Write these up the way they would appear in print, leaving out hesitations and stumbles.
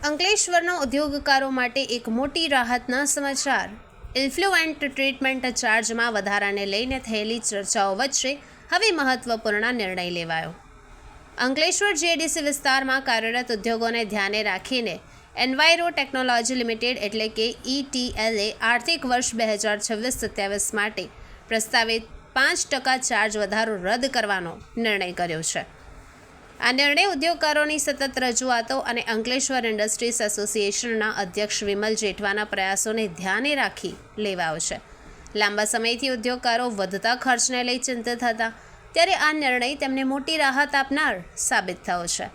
અંકલેશ્વરના ઉદ્યોગકારો માટે એક મોટી રાહતના સમાચાર। ઇન્ફ્લુએન્ટ ટ્રીટમેન્ટ ચાર્જમાં વધારાને લઈને થયેલી ચર્ચાઓ વચ્ચે હવે મહત્વપૂર્ણ નિર્ણય લેવાયો। અંકલેશ્વર જીઆઈડીસી વિસ્તારમાં કાર્યરત ઉદ્યોગોને ધ્યાને રાખીને એન્વાયરો ટેકનોલોજી લિમિટેડ એટલે કે ETLએ આર્થિક વર્ષ 2026-27 માટે પ્રસ્તાવિત 5% ચાર્જ વધારો રદ કરવાનો નિર્ણય કર્યો છે। આ નિર્ણય ઉદ્યોગકારોની સતત રજૂઆતો અને અંકલેશ્વર ઇન્ડસ્ટ્રીઝ એસોસિએશનના અધ્યક્ષ વિમલ જેઠવાના પ્રયાસોને ધ્યાને રાખી લેવાયો છે। લાંબા સમયથી ઉદ્યોગકારો વધતા ખર્ચને લઈ ચિંતિત હતા, ત્યારે આ નિર્ણય તેમને મોટી રાહત આપનાર સાબિત થયો છે।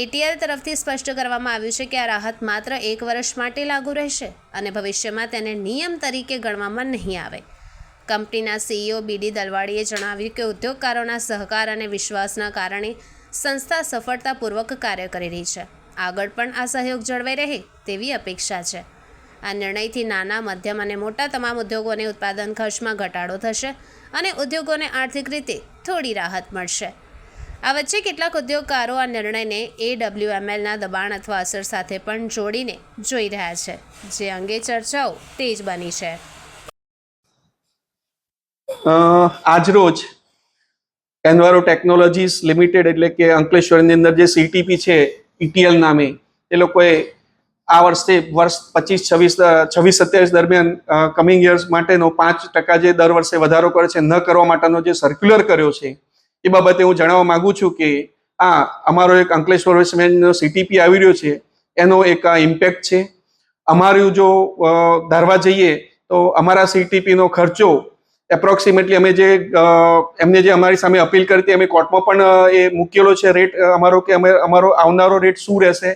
ETL તરફથી સ્પષ્ટ કરવામાં આવ્યું છે કે આ રાહત માત્ર 1 વર્ષ માટે લાગુ રહેશે અને ભવિષ્યમાં તેને નિયમ તરીકે ગણવામાં નહીં આવે। કંપનીના CEO BD દલવાડીએ જણાવ્યું કે ઉદ્યોગકારોના સહકાર અને વિશ્વાસના કારણે સંસ્થા સફળતાપૂર્વક કાર્ય કરી રહી છે। આગળ પણ આ સહયોગ જળવાઈ રહે તેવી અપેક્ષા છે। આ નિર્ણયથી નાના, મધ્યમ અને મોટા તમામ ઉદ્યોગોને ઉત્પાદન ખર્ચમાં ઘટાડો થશે અને ઉદ્યોગોને આર્થિક રીતે થોડી રાહત મળશે। આ વચ્ચે કેટલાક ઉદ્યોગકારો આ નિર્ણયને AWMLના દબાણ અથવા અસર સાથે પણ જોડીને જોઈ રહ્યા છે, જે અંગે ચર્ચાઓ તેજ બની છે। આજરોજ એન્વાયરો ટેકનોલોજીસ લિમિટેડ એટલે કે અંકલેશ્વરની અંદર જે CTP છે ETL નામે, એ લોકોએ આ વર્ષે વર્ષ 26-27 દરમિયાન કમિંગ યર્સ માટેનો 5% જે દર વર્ષે વધારો કરે છે ન કરવા માટેનો જે સર્ક્યુલર કર્યો છે, એ બાબતે હું જણાવવા માંગુ છું કે અમારો એક અંકલેશ્વર વેસ્ટ મેનેજમેન્ટનો CTP આવી રહ્યો છે, એનો એક ઇમ્પેક્ટ છે। અમારું જો ધારવા જઈએ તો અમારા CTP નો ખર્ચો એપ્રોક્સિમેટલી અમે જે એમને જે અમારી સામે અપીલ કરી હતી, અમે કોર્ટમાં પણ એ મૂકેલો છે રેટ અમારો, કે અમારો આવનારો રેટ શું રહેશે,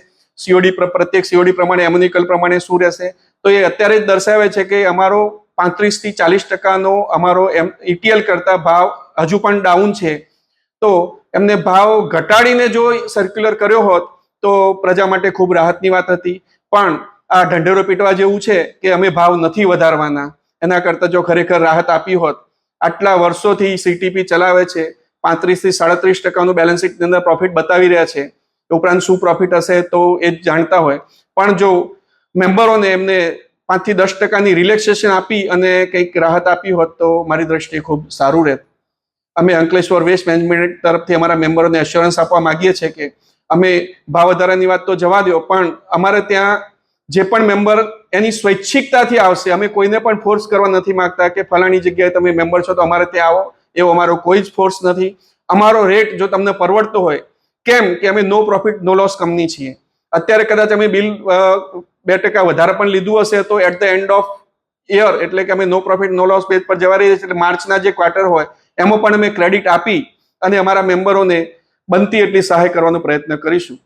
પ્રત્યેક COD પ્રમાણે, એમ્યુનિકલ પ્રમાણે શું રહેશે, તો એ અત્યારે જ દર્શાવે છે કે અમારો 35-40% અમારો ETL કરતા ભાવ હજુ પણ ડાઉન છે। તો એમને ભાવ ઘટાડીને જો સર્ક્યુલર કર્યો હોત તો પ્રજા માટે ખૂબ રાહતની વાત હતી, પણ આ ઢંઢેરો પીટવા જેવું છે કે અમે ભાવ નથી વધારવાના। એના કરતાં જો ખરેખર રાહત આપી હોત, આટલા વર્ષોથી CTP ચલાવે છે, 35-37% બેલેન્સ શીટની અંદર પ્રોફિટ બતાવી રહ્યા છે, ઉપરાંત શું પ્રોફિટ હશે તો એ જ જાણતા હોય, પણ જો મેમ્બરોને એમને 5-10% રિલેક્સેશન આપી અને કંઈક રાહત આપી હોત તો મારી દ્રષ્ટિએ ખૂબ સારું રહેત। અમે અંકલેશ્વર વેસ્ટ મેનેજમેન્ટ તરફથી અમારા મેમ્બરોને એશ્યોરન્સ આપવા માંગીએ છીએ કે અમે ભાવ વધારાની વાત તો જવા દો, પણ અમારે ત્યાં જે પણ મેમ્બર એની સ્વૈચ્છિકતાથી આવશે, અમે કોઈને પણ ફોર્સ કરવા નથી માંગતા કે ફલાણી જગ્યાએ તમે મેમ્બર છો તો અમારે ત્યાં આવો, એવો અમારો કોઈ જ ફોર્સ નથી। અમારો રેટ જો તમને પરવડતો હોય, કેમ કે અમે no profit no loss company છીએ। અત્યારે કદાચ અમે બિલ 2% વધારે પણ લીધું હશે તો at the end of year એટલે કે અમે no profit no loss base પર જવા રહીએ છીએ, એટલે માર્ચના જે ક્વાર્ટર હોય એમાં પણ અમે ક્રેડિટ આપી અને અમારા મેમ્બરોને બનતી એટલી સહાય કરવાનો પ્રયત્ન કરીશું।